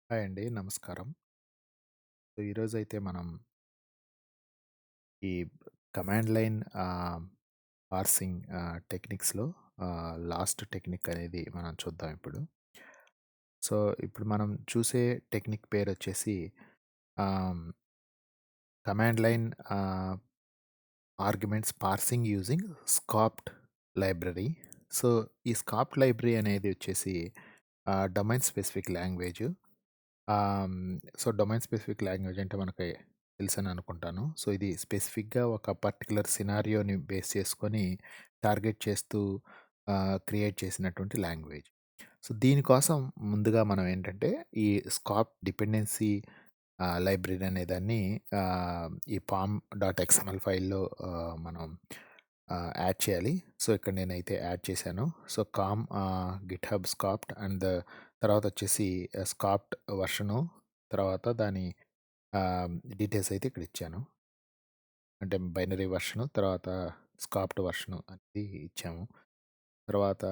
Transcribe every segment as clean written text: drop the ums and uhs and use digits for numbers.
Hi అండి. నమస్కారం. So, ఈరోజైతే మనం ఈ కమాండ్ లైన్ పార్సింగ్ టెక్నిక్స్‌లో లాస్ట్ టెక్నిక్ అనేది మనం చూద్దాం ఇప్పుడు. సో, ఇప్పుడు మనం చూసే టెక్నిక్ పేరొచ్చేసి ah, command line ah, arguments parsing using scopt library. So, ఈ స్కాప్ట్ లైబ్రరీ అనేది వచ్చేసి domain specific language. Ah, so, domain specific language అంటే మనకి తెలుసని అనుకుంటాను. సో, ఇది స్పెసిఫిక్‌గా ఒక పర్టిక్యులర్ సినారియోని బేస్ చేసుకొని టార్గెట్ చేస్తూ క్రియేట్ చేసినటువంటి లాంగ్వేజ్. సో, దీనికోసం ముందుగా మనం ఏంటంటే ఈ స్కాప్ డిపెండెన్సీ లైబ్రరీ అనేదాన్ని ఈ పామ్ డాట్ ఎక్స్ఎంఎల్ ఫైల్‌లో మనం యాడ్ చేయాలి. సో, ఇక్కడ నేనైతే యాడ్ చేశాను. సో, గిట్‌హబ్ స్కాప్ట్ అండ్ తర్వాతొచ్చేసి స్కాప్ట్ వెర్షను, తర్వాత దాని డీటెయిల్స్ అయితే ఇక్కడ ఇచ్చాను. అంటే బైనరీ వెర్షను, తర్వాత స్కాప్ట్ వెర్షను అనేది ఇచ్చాము. తర్వాత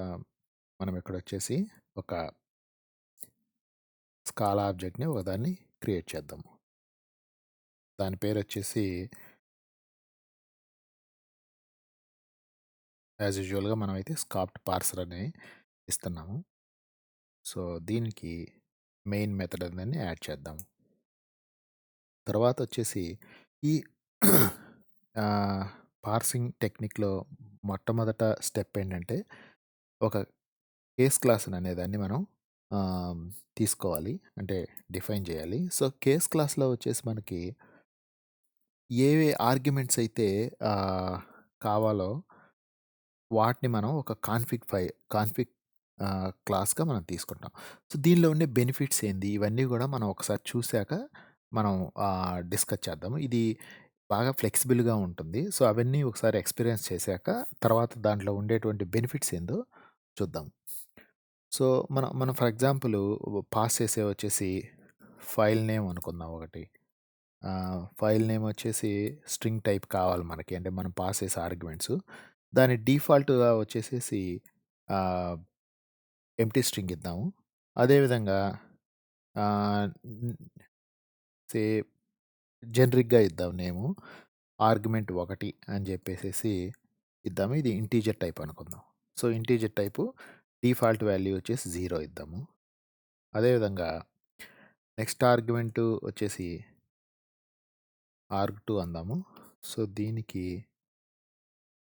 మనం ఇక్కడొచ్చేసి ఒక స్కాలా ఆబ్జెక్ట్‌ని ఒకదాన్ని క్రియేట్ చేద్దాము. దాని పేరొచ్చేసి యాజ్ యూజువల్‌గా మనమైతే స్కాప్ట్ పార్సర్ అని ఇస్తున్నాము. సో, దీనికి మెయిన్ మెథడ్ అనేది యాడ్ చేద్దాం. తర్వాతొచ్చేసి ఈ ఆహ్, పార్సింగ్ టెక్నిక్‌లో మొట్టమొదట స్టెప్ ఏంటంటే, ఒక కేస్ క్లాస్‌ని అనేదాన్ని మనం ఆహ్, తీసుకోవాలి. అంటే డిఫైన్ చేయాలి. సో, కేస్ క్లాస్‌లో వచ్చేసి మనకి ఏవే ఆర్గ్యుమెంట్స్ అయితే ఆహ్, కావాలో వాటిని మనం ఒక కాన్ఫిగ్ క్లాస్‌గా మనం తీసుకుంటాం. సో, దీనిలో ఉండే బెనిఫిట్స్ ఏంది? ఇవన్నీ గూడా మనం ఒకసారి చూసాక మనం డిస్కస్ చేద్దాము. ఇది బాగా ఫ్లెక్సిబుల్‌గా ఉంటుంది. సో, అవన్నీ ఒకసారి ఎక్స్‌పీరియన్స్ చేశాక తర్వాత దాంట్లో ఉండేటువంటి బెనిఫిట్స్ ఏందో చూద్దాం. సో, మనం ఫర్ ఎగ్జాంపుల్ పాస్ చేసేవి వచ్చేసి ఫైల్ నేమ్ అనుకుందాం ఒకటి. ఫైల్ నేమ్ వచ్చేసి స్ట్రింగ్ టైప్ కావాలి మనకి. అంటే మనం పాస్ చేసే ఆర్గ్యుమెంట్స్. దాని డిఫాల్ట్‌గా వచ్చేసేసి ఆహ్, ఎంప్టీ స్ట్రింగ్ ఇద్దాము. అదేవిధంగా ఆహ్, న్ సే జనరిక్‌గా ఇద్దాం నేము. ఆర్గ్యుమెంట్ 1 అని చెప్పేసేసి ఇద్దాము. ఇది ఇంటిజర్ టైప్ అనుకుందాం. So, integer type default value వచ్చేసి 0 ఇద్దాము. అదేవిధంగా నెక్స్ట్ ఆర్గ్యుమెంట్ వచ్చేసి ఆర్గ్2 అందాము. సో, దీనికి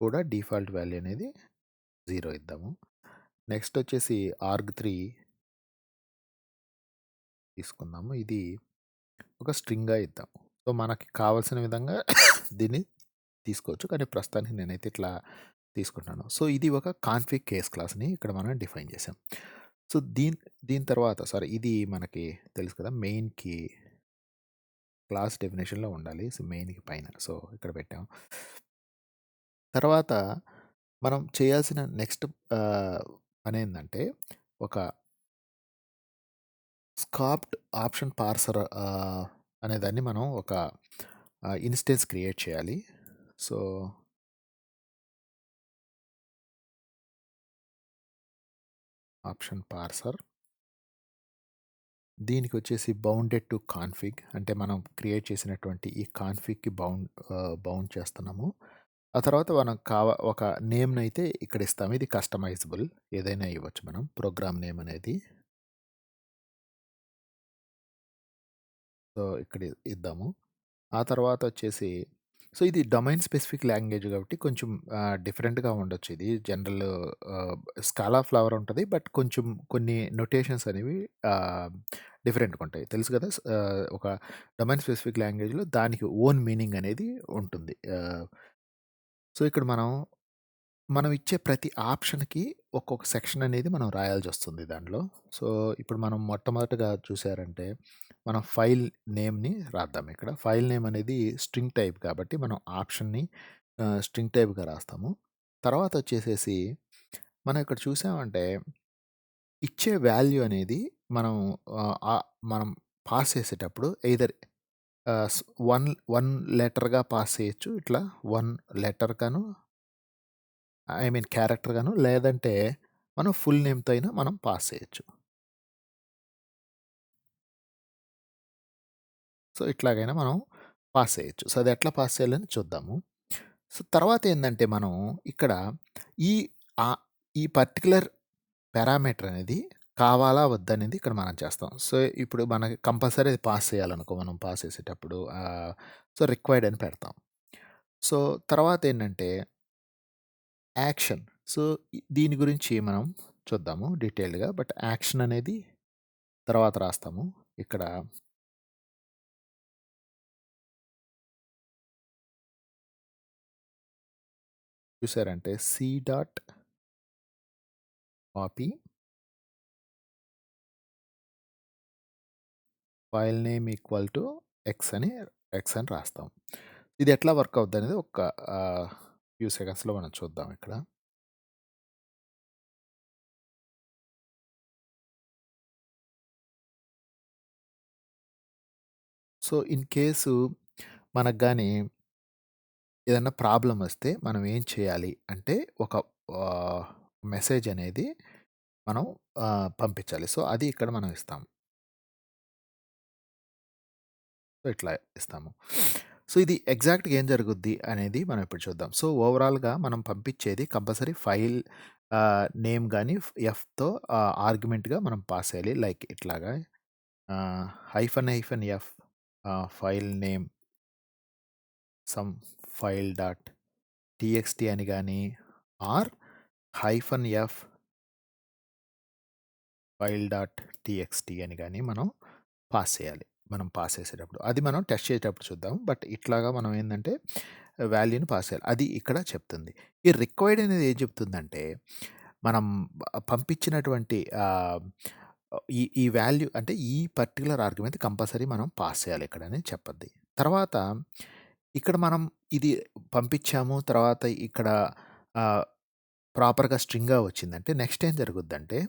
కూడా డిఫాల్ట్ వాల్యూ అనేది 0 ఇద్దాము. నెక్స్ట్ వచ్చేసి ఆర్గ్3 తీసుకుందాము. ఇది ఒక స్ట్రింగ్‌గా ఇద్దాం. సో, మనకి కావాల్సిన విధంగా దీన్ని తీసుకోవచ్చు. కానీ ప్రస్తుతానికి నేనైతే ఇట్లా తీసుకుంటున్నాను. సో, ఇది ఒక కాన్ఫిగ్ కేస్ క్లాస్‌ని ఇక్కడ మనం డిఫైన్ చేసాం. సో, దీని తర్వాత ఇది మనకి తెలుసు కదా! మెయిన్‌కి క్లాస్ డెఫినిషన్‌లో ఉండాలి. సో, మెయిన్‌కి పైన. సో, ఇక్కడ పెట్టాం. తర్వాత మనం చేయాల్సిన నెక్స్ట్ ఆహ్, పనేందంటే ఒక స్కాప్డ్ ఆప్షన్ పార్సర్ అనేదాన్ని మనం ఒక ఇన్‌స్టెన్స్ క్రియేట్ చేయాలి. సో, ఆప్షన్ పార్సర్ దీనికొచ్చేసి బౌండెడ్ టు కాన్ఫిగ్ అంటే మనం క్రియేట్ చేసినటువంటి ఈ కాన్ఫిగ్‌కి బౌండ్ చేస్తున్నాము. ఆ తర్వాత మనం ఒక నేమ్‌నైతే ఇక్కడ ఇస్తాము. ఇది కస్టమైజబుల్ ఏదైనా ఇవ్వచ్చు మనం. ప్రోగ్రామ్ నేమ్ అనేది. సో, ఇక్కడ ఇద్దాము. ఆ తర్వాతొచ్చేసి సో, ఇది డొమైన్ స్పెసిఫిక్ లాంగ్వేజ్ కాబట్టి కొంచెం డిఫరెంట్‌గా ఉండొచ్చు ఇది. జనరల్ ఆహ్, స్కాలా ఫ్లవర్ ఉంటది. బట్ కొంచెం కొన్ని నొటేషన్స్ అనేవి ఆహ్, డిఫరెంట్‌గా ఉంటాయి. తెలుసు కదా! ఒక డొమైన్ స్పెసిఫిక్ లాంగ్వేజ్‌లో దానికి ఓన్ మీనింగ్ అనేది ఉంటుంది. సో, ఇక్కడ మనం ఇచ్చే ప్రతి ఆప్షన్‌కి ఒక్కొక్క సెక్షన్ అనేది మనం రాయాల్సొస్తుంది దాంట్లో. సో, ఇప్పుడు మనం మొట్టమొదటగా చూసారంటే, మనం ఫైల్ నేమ్‌ని రాద్దాం ఇక్కడ. ఫైల్ నేమ్ అనేది స్ట్రింగ్ టైప్ కాబట్టి మనం ఆప్షన్‌ని స్ట్రింగ్ టైప్‌గా రాస్తాము. తర్వాతొచ్చేసేసి మనం ఇక్కడ చూసామంటే, ఇచ్చే వాల్యూ అనేది మనం మనం పాస్ చేసేటప్పుడు ఎయిదర్ ఆహ్, స్ 1 లెటర్‌గా పాస్ చేయొచ్చు. ఇట్లా 1 లెటర్ గాను క్యారెక్టర్ గాను లేదంటే మనం ఫుల్ నేమ్‌తో అయినా మనం పాస్ చేయొచ్చు. సో, ఇట్లాగైనా మనం పాస్ చేయొచ్చు. సో, అది ఎట్లా పాస్ చేయాలని చూద్దాము. సో, తర్వాతేందంటే మనం ఇక్కడ ఈ ఆహ్, ఈ పర్టిక్యులర్ పారామీటర్ అనేది కావాలా? వద్దా? అనేది ఇక్కడ మనం చేస్తాం. సో, ఇప్పుడు మనకి కంపల్సరీ అది పాస్ చేయాలనుకో మనం పాస్ చేసేటప్పుడు సో, రిక్వైర్డ్ అని పెడతాం. సో, తర్వాతేంటంటే యాక్షన్. సో, దీని గురించి మనం చూద్దాము డీటెయిల్డ్‌గా. బట్ యాక్షన్ అనేది తర్వాత రాస్తాము. ఇక్కడ చూసారంటే C dot copy file name equal to X అని రాస్తాం. ఇది ఎట్లా వర్క్ అవుద్దనేది ఒక ఫ్యూ సెకండ్స్‌లో మనం చూద్దాం ఇక్కడ. సో, ఇన్ కేసు మనకు గాని ఏదన్నా ప్రాబ్లమ్ వస్తే మనం ఏం చేయాలి అంటే ఒక ఆహ్, మెసేజ్ అనేది మనం పంపించాలి. సో, అది ఇక్కడ మనం ఇస్తాం. సో, ఇట్లా ఇస్తాము. సో, ఇది ఎగ్జాక్ట్‌గా ఏం జరుగుద్ది అనేది మనం ఇప్పుడు చూద్దాం. సో, ఓవరాల్‌గా మనం పంపించేది కంపల్సరీ ఫైల్ నేమ్ గాని ఎఫ్‌తో ఆర్గ్యుమెంట్‌గా మనం పాస్ చేయాలి. లైక్ ఇట్లాగా -F file name some file dot TXT అని గాని or -F file dot TXT అని గాని మనం పాస్ చేయాలి. మనం పాస్ చేసేటప్పుడు. అది మనం టెస్ట్ చేసేటప్పుడు చూద్దాం. బట్ ఇట్లాగా మనం ఏందంటే వాల్యూని పాస్ చేయాలి. అది ఇక్కడ చెప్తుంది. ఈ రిక్వైర్డ్ అనేది ఏం చెప్తుందంటే మనం పంపించినటువంటి ఈ ఈ వాల్యూ అంటే ఈ పర్టిక్యులర్ ఆర్గ్యుమెంట్ కంపల్సరీ మనం పాస్ చేయాలి ఇక్కడని చెప్పద్ది. తర్వాత ఇక్కడ మనం ఇది పంపించాము. తర్వాత ఇక్కడ ఆహ్, ప్రాపర్‌గా స్ట్రింగ్‌గా వచ్చిందంటే నెక్స్ట్ ఏం జరుగుద్దంటే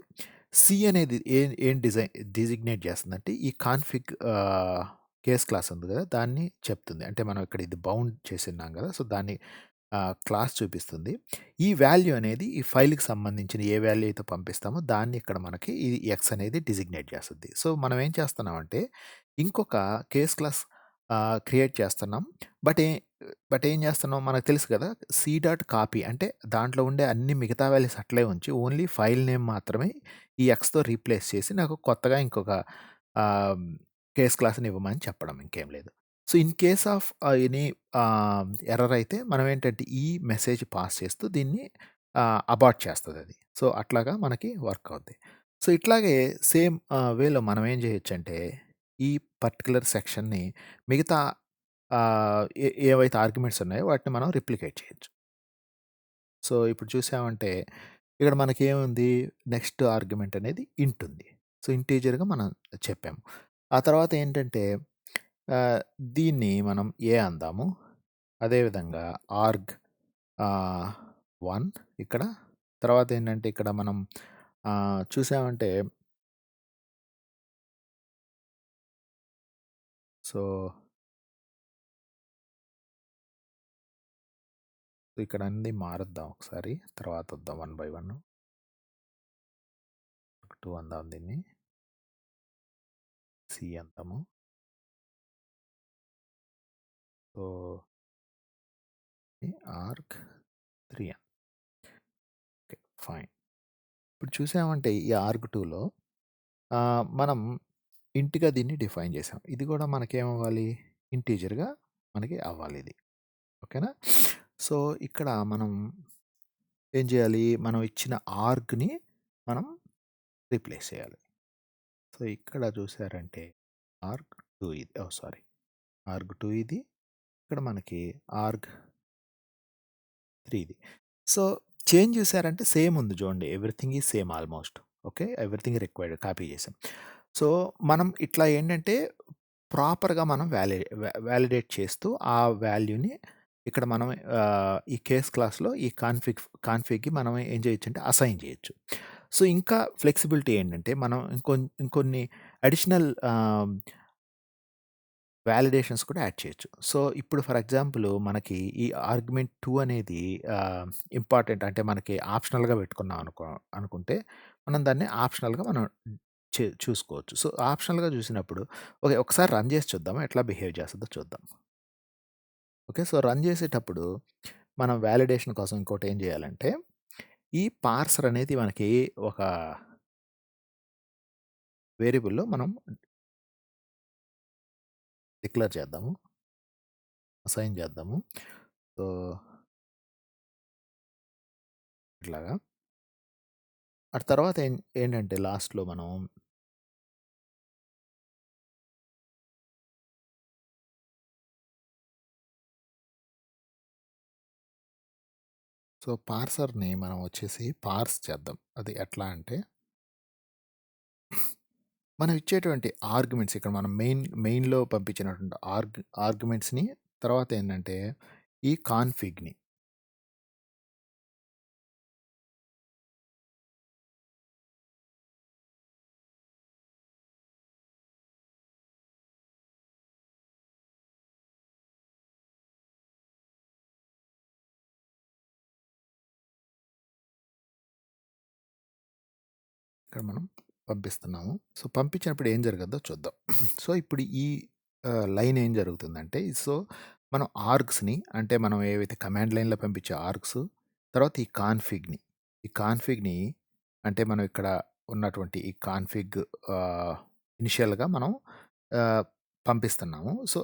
సి అనేది ఏం డిజిగ్నేట్ చేస్తుందంటే ఈ కాన్ఫిగ్ కేస్ క్లాస్ ఉంది కదా! దాన్ని చెప్తుంది. అంటే మనం ఇక్కడ ఇది బౌండ్ చేసున్నాం కదా! సో, దాన్ని క్లాస్ చూపిస్తుంది. ఈ వాల్యూ అనేది ఈ ఫైల్‌కి సంబంధించిన ఏ వాల్యూ అయితే పంపిస్తామో దాన్ని ఇక్కడ మనకి ఈ ఎక్స్ అనేది డిజిగ్నేట్ చేస్తది. సో, మనం ఏం చేస్తున్నామంటే ఇంకొక కేస్ క్లాస్ క్రియేట్ చేస్తున్నాం. బట్ ఏ బట్ ఏం చేస్తున్నాం మనకు తెలుసు కదా! సి డాట్ కాపీ అంటే దాంట్లో ఉండే అన్ని మిగతా వాల్యూస్ అట్లే ఉంచి ఓన్లీ ఫైల్ నేమ్ మాత్రమే ఈ ఎక్స్‌తో రీప్లేస్ చేసి నాకు కొత్తగా ఇంకొక ఆహ్, కేస్ క్లాస్‌ని ఇవ్వమని చెప్పడం ఇంకేం లేదు. So, in case of any error అయితే మనం ఏంటంటే ఈ మెసేజ్ పాస్ చేస్తూ దీన్ని అబార్ట్ చేస్తదది. సో, అట్లాగా మనకి వర్క్ అవుద్ది. సో, ఇట్లాగే సేమ్ వేలో మనం ఏం చేయొచ్చంటే ఈ పర్టిక్యులర్ సెక్షన్‌ని మిగతా ఏవైతే ఆర్గ్యుమెంట్స్ ఉన్నాయో వాటిని మనం రిప్లికేట్ చేయొచ్చు. సో, ఇప్పుడు చూసామంటే ఇక్కడ మనకేముంది నెక్స్ట్ ఆర్గ్యుమెంట్ అనేది ఇంట్ ఉంది. సో, ఇంటీజర్‌గా మనం చెప్పాము. ఆ తర్వాత ఏంటంటే ఆహ్, దీన్ని మనం ఏ అందాము. అదేవిధంగా ఆర్గ్ ఆహ్, 1 ఇక్కడ. తర్వాత ఏంటంటే ఇక్కడ మనం చూసామంటే సో, ఇక్కడ అన్నీ మారుద్దాం ఒకసారి. తర్వాత వద్దాం 1 బై 1. 2 అందాం దీన్ని. సి అందాము. So, org 3 okay. ఫైన్. ఇప్పుడు చూసామంటే ఈ ఆర్గ్ 2లో మనం ఇంట్‌గా దీన్ని డిఫైన్ చేసాం. ఇది కూడా మనకేమవ్వాలి? ఇంటీజర్‌గా మనకి అవ్వాలిది. ఓకేనా? సో, ఇక్కడ మనం ఏం చేయాలి? మనం ఇచ్చిన ఆర్గ్‌ని మనం రీప్లేస్ చేయాలి. సో, ఇక్కడ చూసారంటే ఆర్గ్ 2 ఇది. ఓహ్! సారీ. ఆర్గ్ 2 ఇది. ఇక్కడ మనకి ఆర్గ్ 3 ఇది. సో, చేంజ్ చూసారంటే సేమ్ ఉంది చూడండి. Everything is same almost. Okay. Everything required copy చేసాం. సో, మనం ఇట్లా ఏంటంటే ప్రాపర్‌గా మనం వాలిడేట్ చేస్తూ ఆ వాల్యూని ఇక్కడ మనం ఈ కేస్ క్లాస్‌లో ఈ కాన్ఫిగ్‌కి మనం ఏం చేయొచ్చంటే అసైన్ చేయొచ్చు. సో, ఇంకా ఫ్లెక్సిబిలిటీ ఏంటంటే మనం ఇంకొన్ని అడిషనల్ వాలిడేషన్స్ కూడా యాడ్ చేయొచ్చు. సో, ఇప్పుడు ఫర్ ఎగ్జాంపుల్ మనకి ఈ ఆర్గ్యుమెంట్ 2 అనేది ఇంపార్టెంట్ అంటే మనకి ఆప్షనల్‌గా పెట్టుకున్నాం అనుకుంటే మనం దాన్ని ఆప్షనల్‌గా మనం చూసుకోవచ్చు. సో, ఆప్షనల్‌గా చూసినప్పుడు ఓకే. ఒకసారి రన్ చేసి చూద్దామా ఎట్లా బిహేవ్ చేస్తదో చూద్దాం. ఓకే. సో, రన్ చేసేటప్పుడు మనం వాలిడేషన్ కోసం ఇంకోటేం చేయాలంటే, ఈ పార్సర్ అనేది మనకి ఒక వేరియబుల్‌లో మనం డిక్లేర్ చేద్దాము. అసైన్ చేద్దాము. సో, ఇట్లాగా. ఆ తర్వాత ఏంటంటే లాస్ట్‌లో మనం సో, పార్సర్‌ని మనం వచ్చేసి పార్స్ చేద్దాం. అది ఎట్లా అంటే, మనం ఇచ్చేటువంటి ఆర్గ్యుమెంట్స్ ఇక్కడ మనం మెయిన్‌లో పంపించినటువంటి ఆర్గ్యుమెంట్స్‌ని తర్వాత ఏంటంటే, ఈ కాన్ఫిగ్‌ని ఇక్కడ మనం పంపిస్తున్నాము. సో, పంపించినప్పుడు ఏం జరగద్దో చూద్దాం. సో, ఇప్పుడు ఈ లైన్ ఏం జరుగుతుందంటే, సో, మనం ఆర్గ్స్‌ని అంటే మనం ఏవైతే కమాండ్ లైన్‌లో పంపించే ఆర్గ్స్, తర్వాత ఈ కాన్ఫిగ్‌ని అంటే మనం ఇక్కడ ఉన్నటువంటి ఈ కాన్ఫిగ్ ఇనిషియల్‌గా మనం ఆహ్, పంపిస్తున్నాము. సో,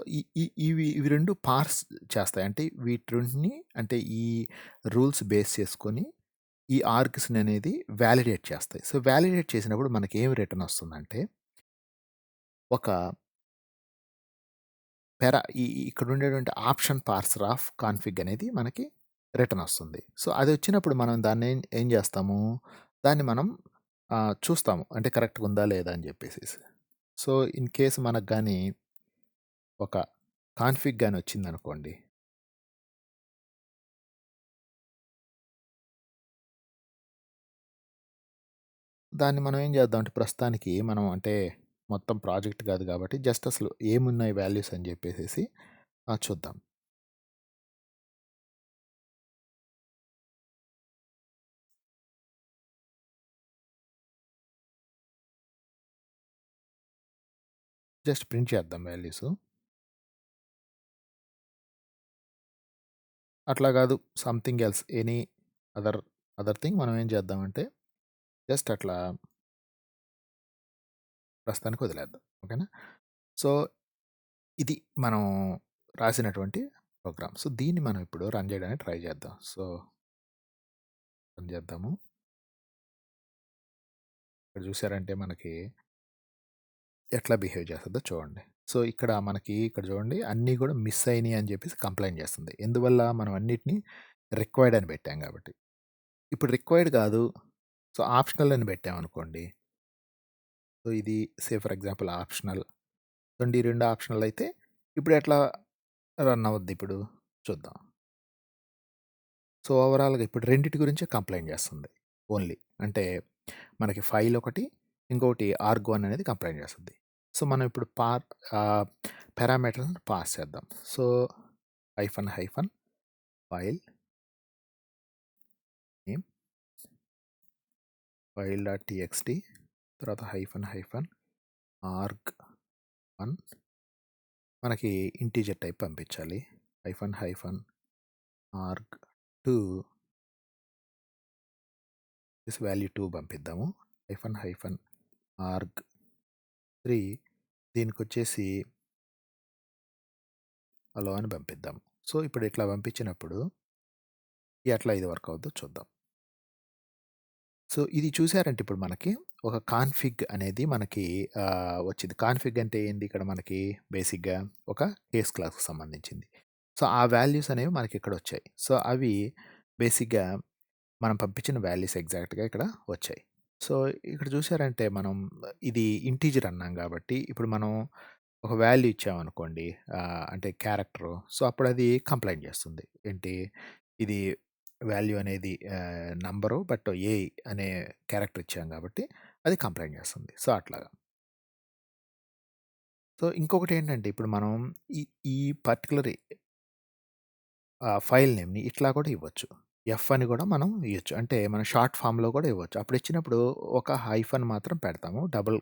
ఇవి 2 పార్స్ చేస్తాయి. అంటే వీటి రెంటిని అంటే ఈ రూల్స్ బేస్ చేసుకొని ఈ ఆర్గ్స్‌ని అనేది వాలిడేట్ చేస్తాయి. సో, వాలిడేట్ చేసినప్పుడు మనకేం రిటర్న్ వస్తుందంటే, ఒక ఇక్కడ ఉండేటువంటి ఆప్షన్ పార్సర్ ఆఫ్ కాన్ఫిగ్ అనేది మనకి రిటర్న్ వస్తుంది. సో, అదొచ్చినప్పుడు మనం దాన్ని ఏం చేస్తాము, దాన్ని మనం చూస్తాము. అంటే కరెక్ట్‌గా ఉందా లేదా అని చెప్పేసేసి. సో, ఇన్ కేస్ మనకు గాని ఒక కాన్ఫిగ్ గాని వచ్చిందనుకోండి, దాన్ని మనం ఏం చేద్దాం అంటే ప్రస్తుతానికి మనం అంటే మొత్తం ప్రాజెక్ట్ కాదు కాబట్టి జస్ట్ అసలు ఏమున్నాయి వాల్యూస్ అని చెప్పేసేసి చూద్దాం. జస్ట్ ప్రింట్ చేద్దాం వాల్యూసు. అట్లా కాదు something else any other other thing మనం ఏం చేద్దామంటే జస్ట్ అట్లా ప్రస్తుతానికి వదిలేద్దాం. ఓకేనా? సో, ఇది మనం రాసినటువంటి ప్రోగ్రామ్. సో, దీన్ని మనం ఇప్పుడు రన్ చేయడానికి ట్రై చేద్దాం. సో, రన్ చేద్దాము. ఇక్కడ చూసారంటే మనకి ఎట్లా బిహేవ్ చేస్తదో చూడండి. సో, ఇక్కడ మనకి ఇక్కడ చూడండి అన్నీ కూడా మిస్ అయినాయి అని చెప్పేసి కంప్లెయింట్ చేస్తుంది. ఎందువల్ల మనం అన్నిటిని రిక్వైర్డ్ అని పెట్టాం కాబట్టి. ఇప్పుడు రిక్వైర్డ్ కాదు. సో, ఆప్షనల్ అని పెట్టామనుకోండి. సో, ఇది ఫర్ ఎగ్జాంపుల్ ఆప్షనల్. చూడండి ఈ 2 ఆప్షనల్ అయితే ఇప్పుడు ఎట్లా రన్ అవుద్ది ఇప్పుడు చూద్దాం. సో, ఓవరాల్‌గా ఇప్పుడు రెండిటి గురించే కంప్లెయింట్ చేస్తుంది. ఓన్లీ. అంటే మనకి ఫైల్ ఒకటి, ఇంకోటి ఆర్గ్1 అనేది కంప్లెయింట్ చేస్తది. సో, మనం ఇప్పుడు ఆహ్, పారామీటర్స్‌ని పాస్ చేద్దాం. So, hyphen hyphen file name file dot TXT తర్వాత హైఫన్ హైఫన్ ఆర్గ్1 మనకి ఇంటిజర్ టైప్ పంపించాలి. హైఫన్ హైఫన్ ఆర్గ్2 వాల్యూ 2 పంపిద్దాము. హైఫన్ హైఫన్ ఆర్గ్3 దీనికొచ్చేసి హలో అని పంపిద్దాం. సో, ఇప్పుడు ఇట్లా పంపించినప్పుడు ఎట్లా ఇది వర్క్ అవుద్దో చూద్దాం. సో, ఇది చూసారంటే ఇప్పుడు మనకి ఒక కాన్ఫిగ్ అనేది మనకి వచ్చింది. కాన్ఫిగ్ అంటే ఏంది ఇక్కడ మనకి బేసిక్‌గా ఒక కేస్ క్లాస్‌కి సంబంధించింది. సో, ఆ వాల్యూస్ అనేవి మనకి ఇక్కడొచ్చాయి. సో, అవి బేసిక్‌గా మనం పంపించిన వాల్యూస్ ఎగ్జాక్ట్‌గా ఇక్కడ వచ్చాయి. సో, ఇక్కడ చూసారంటే మనం ఇది ఇంటిజర్ అన్నాం కాబట్టి ఇప్పుడు మనం ఒక వాల్యూ ఇచ్చామనుకోండి అంటే క్యారెక్టరు. సో, అప్పుడది కంప్లెయింట్ చేస్తుంది. ఏంటి ఇది వాల్యూ అనేది నంబరు బట్ ఏ అనే క్యారెక్టర్ ఇచ్చాం కాబట్టి అది కంప్లెయింట్ చేస్తుంది. సో, అట్లాగా. సో, ఇంకొకటేంటంటే ఇప్పుడు మనం ఈ ఈ పర్టిక్యులర్ ఫైల్ నేమ్‌ని ఇట్లా కూడా ఇవ్వచ్చు. ఎఫ్ అని గూడా మనం ఇయ్యొచ్చు. అంటే మనం షార్ట్ ఫార్మ్‌లో గూడా ఇవ్వచ్చు. అప్పుడు ఇచ్చినప్పుడు ఒక హైఫన్ మాత్రం పెడతాము. డబుల్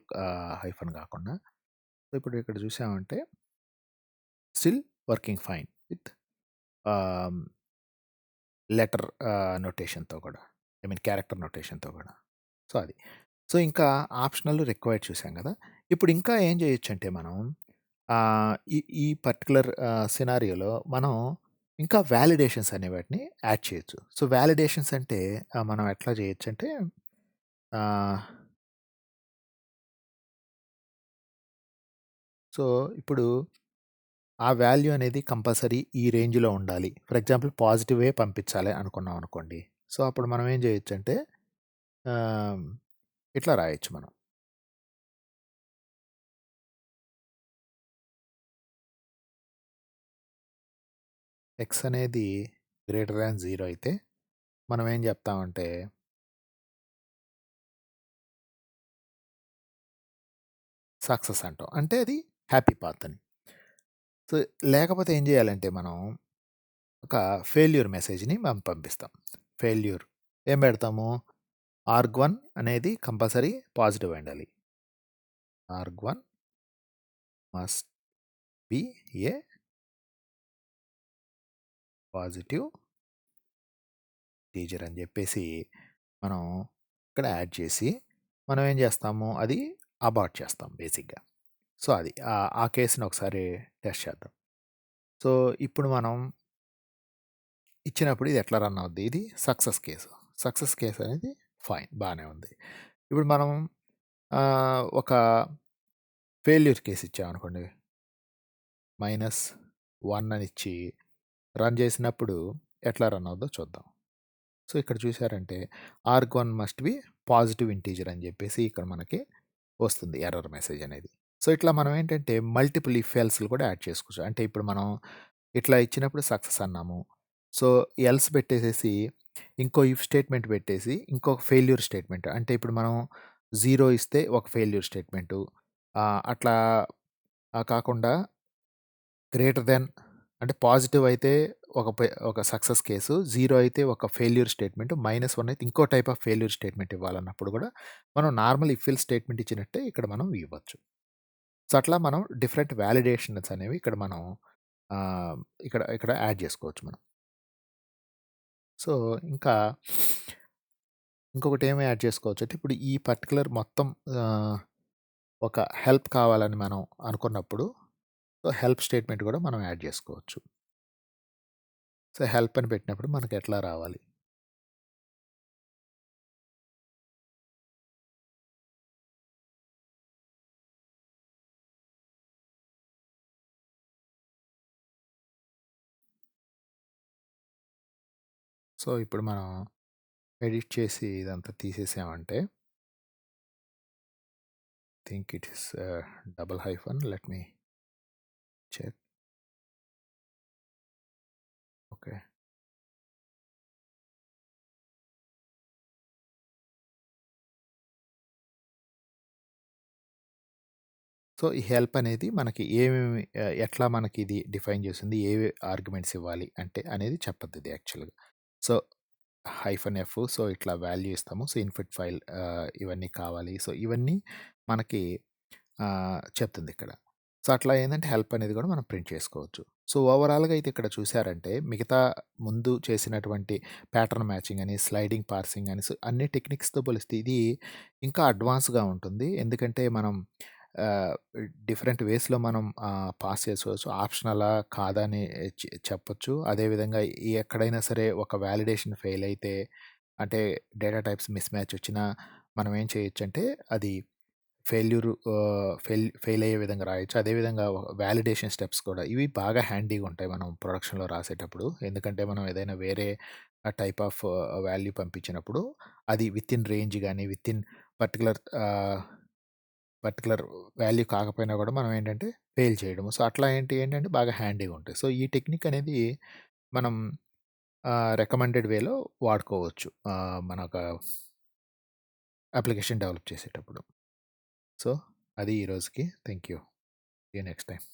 హైఫన్ గాకుండా. సో, ఇప్పుడు ఇక్కడ చూసామంటే స్టిల్ వర్కింగ్ ఫైన్ విత్ ఆహ్, లెటర్ నొటేషన్‌తో కూడా. ఐ మీన్ క్యారెక్టర్ నొటేషన్‌తో కూడా. సో, అది. సో, ఇంకా ఆప్షనల్, రిక్వైర్డ్ చూసాం గదా! ఇప్పుడు ఇంకా ఏం జేయొచ్చంటే మనం ఈ ఈ పర్టిక్యులర్ సినారియోలో మనం ఇంకా వాలిడేషన్స్ అనే వాటిని యాడ్ చేయొచ్చు. సో, వాలిడేషన్స్ అంటే మనం ఎట్లా జేయొచ్చంటే ఆహ్, సో, ఇప్పుడు ఆ వాల్యూ అనేది కంపల్సరీ ఈ రేంజ్‌లో ఉండాలి. ఫర్ ఎగ్జాంపుల్ పాజిటివే పంపించాలి అనుకున్నాం అనుకోండి. సో, అప్పుడు మనం ఏం జేయొచ్చంటే ఆహ్, ఇట్లా రాయొచ్చు మనం. ఎక్స్ అనేది గ్రేటర్ థాన్ 0 అయితే మనం ఏం జెప్తామంటే సక్సెస్ అంటాం. అంటే అది హ్యాపీ పాత్ అని. సో, లేకపోతే ఏం జేయాలంటే మనం ఒక ఫెయిల్యూర్ మెసేజ్‌ని మనం పంపిస్తాం. ఫెయిల్యూర్ ఏం బెడతాము? ఆర్గ్1 అనేది కంపల్సరీ పాజిటివ్ అయ్యుండాలి. Arg one must be a positive teacher అని జెప్పేసి మనం ఇక్కడ యాడ్ చేసి మనం ఏం జేస్తాము? అది అబార్ట్ చేస్తాం బేసిక్‌గా. సో, అది ఆ కేస్‌ని ఒకసారి టెస్ట్ చేద్దాం. సో, ఇప్పుడు మనం ఇచ్చినప్పుడు ఇది ఎట్లా రన్ అవుద్ది? ఇది సక్సెస్ కేసు. సక్సెస్ కేస్ అనేది ఫైన్ బానే ఉంది. ఇప్పుడు మనం ఒక ఫెయిల్యూర్ కేస్ ఇచ్చామనుకోండి. -1 అని ఇచ్చి రన్ చేసినప్పుడు ఎట్లా రన్ అవుద్దో చూద్దాం. సో, ఇక్కడ చూసారంటే ఆర్గ్1 మస్ట్ బి పాజిటివ్ ఇంటిజర్ అని చెప్పేసి ఇక్కడ మనకి వస్తుంది ఎర్రర్ మెసేజ్ అనేది. సో, ఇట్లా మనం ఏంటంటే మల్టిపుల్ ఇఫ్ ఎల్స్‌లు కూడా యాడ్ చేసుకోవచ్చు. అంటే ఇప్పుడు మనం ఇట్లా ఇచ్చినప్పుడు సక్సెస్ అన్నాము. సో, ఎల్స్ పెట్టేసేసి ఇంకో ఇఫ్ స్టేట్మెంట్ పెట్టేసి ఇంకొక ఫెయిల్యూర్ స్టేట్మెంట్. అంటే ఇప్పుడు మనం 0 ఇస్తే ఒక ఫెయిల్యూర్ స్టేట్మెంటు. అట్లా కాకుండా గ్రేటర్ థాన్ అంటే పాజిటివ్ అయితే ఒక సక్సెస్ కేసు, 0 అయితే ఒక ఫెయిల్యూర్ స్టేట్మెంట్, -1 అయితే ఇంకో టైప్ ఆఫ్ ఫెయిల్యూర్ స్టేట్మెంట్ ఇవ్వాలన్నప్పుడు గూడా మనం నార్మల్ ఇఫ్ ఎల్స్ స్టేట్మెంట్ ఇచ్చినట్టే ఇక్కడ మనం ఇవ్వచ్చు. సో, అట్లా మనం డిఫరెంట్ వాలిడేషన్స్ అనేవి ఇక్కడ మనం ఆహ్, ఇక్కడ ఇక్కడ యాడ్ జేసుకోవచ్చు మనం. సో, ఇంకా ఇంకొకటేమి యాడ్ చేసుకోవచ్చంటే, ఇప్పుడు ఈ పర్టిక్యులర్ మొత్తం ఆహ్, ఒక హెల్ప్ కావాలని మనం అనుకున్నప్పుడు, సో, హెల్ప్ స్టేట్మెంట్ గూడా మనం యాడ్ జేసుకోవచ్చు. సో, హెల్ప్ అని పెట్టినప్పుడు మనకెట్లా రావాలి? సో, ఇప్పుడు మనం ఎడిట్ చేసి ఇదంతా తీసేసామంటే, think it is double hyphen let me check. Okay. So, ఈ హెల్ప్ అనేది మనకి ఏమేమి ఎట్లా మనకిది డిఫైన్ చేస్తుంది? ఏవి ఆర్గ్యుమెంట్స్ ఇవ్వాలి అంటే అనేది చెప్పద్దిది యాక్చువల్‌గా. సో, హైఫన్ ఎఫ్ సో, ఇట్లా వాల్యూ ఇస్తాము. సో, ఇన్‌పుట్ ఫైల్ ఇవన్నీ కావాలి. సో, ఇవన్నీ మనకి చెప్తుందిక్కడ. సో, అట్లా ఏందంటే హెల్ప్ అనేది గూడా మనం ప్రింట్ చేసుకోవచ్చు. సో, ఓవరాల్‌గా అయితే ఇక్కడ చూసారంటే మిగతా ముందు చేసినటువంటి ప్యాటర్న్ మ్యాచింగ్ అని, స్లైడింగ్ పార్సింగ్ అని సో, అన్ని టెక్నిక్స్‌తో పోలిస్తే ఇది ఇంకా అడ్వాన్స్‌గా ఉంటుంది. ఎందుకంటే మనం ఆహ్, డిఫరెంట్ వేస్‌లో మనం పాస్ చేసుకోవచ్చు. ఆప్షనలా కాదా అని చెప్పొచ్చు. అదేవిధంగా ఎక్కడైనా సరే ఒక వాలిడేషన్ ఫెయిల్ అయితే అంటే డేటా టైప్స్ మిస్ మ్యాచ్ వచ్చినా మనం ఏం చేయొచ్చంటే అది ఫెయిల్ అయ్యే విధంగా రాయొచ్చు. అదేవిధంగా వాలిడేషన్ స్టెప్స్ కూడా ఇవి బాగా హ్యాండీగా ఉంటాయి మనం ప్రొడక్షన్‌లో రాసేటప్పుడు. ఎందుకంటే మనం ఏదైనా వేరే టైప్ ఆఫ్ వాల్యూ పంపించినప్పుడు అది వితిన్ రేంజ్ గాని, వితిన్ పర్టిక్యులర్ పర్టిక్యులర్ వాల్యూ కాకపోయినా కూడా మనం ఏంటంటే ఫెయిల్ చేయడము. సో, అట్లా ఏంటంటే బాగా హ్యాండీగా ఉంటాయి. సో, ఈ టెక్నిక్ అనేది మనం రికమెండెడ్ వేలో వాడుకోవచ్చు. మన ఒక అప్లికేషన్ డెవలప్ చేసేటప్పుడు. సో, అది ఈ రోజుకి. Thank you. See you next time.